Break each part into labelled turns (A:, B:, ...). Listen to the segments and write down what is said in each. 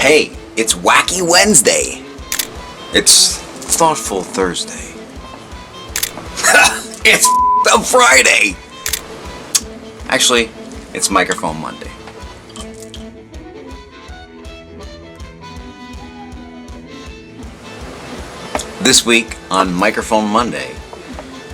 A: Hey, it's Wacky Wednesday. It's Thoughtful Thursday. It's a Friday. Actually, it's Microphone Monday. This week on Microphone Monday,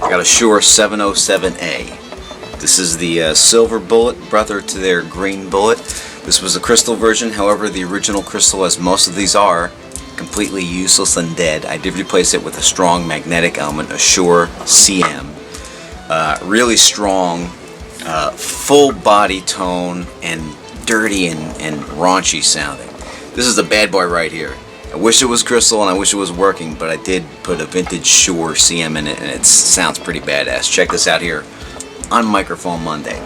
A: I got a Shure 707A. This is the silver bullet, brother to their green bullet. This was a crystal version, however the original crystal, as most of these are, completely useless and dead. I did replace it with a strong magnetic element, a Shure CM. Really strong, full body tone, and dirty and raunchy sounding. This is the bad boy right here. I wish it was crystal and I wish it was working, but I did put a vintage Shure CM in it and it sounds pretty badass. Check this out here on Microphone Monday.